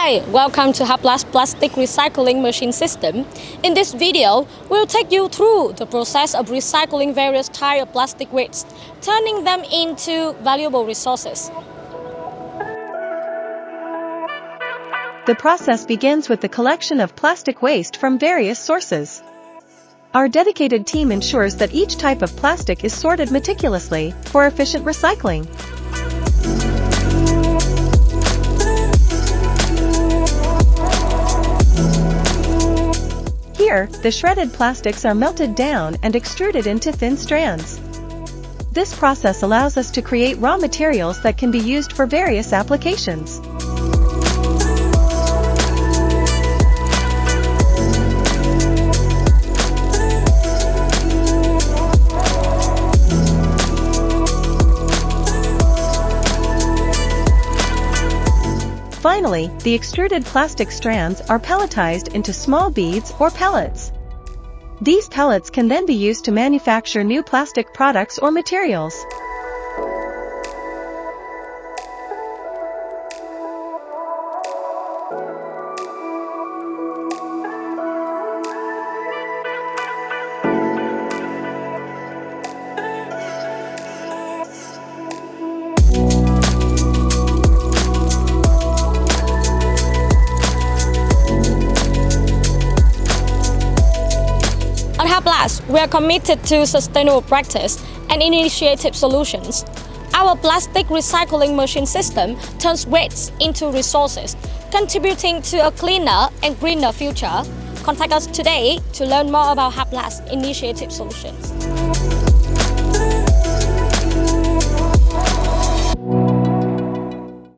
Hi, welcome to Haplast plastic recycling machine system. In this video, we'll take you through the process of recycling various types of plastic waste, turning them into valuable resources. The process begins with the collection of plastic waste from various sources. Our dedicated team ensures that each type of plastic is sorted meticulously for efficient recycling. Here, the shredded plastics are melted down and extruded into thin strands. This process allows us to create raw materials that can be used for various applications. Finally, the extruded plastic strands are pelletized into small beads or pellets. These pellets can then be used to manufacture new plastic products or materials. At Haplast, we are committed to sustainable practice and initiative solutions. Our plastic recycling machine system turns waste into resources, contributing to a cleaner and greener future. Contact us today to learn more about Haplast initiative solutions.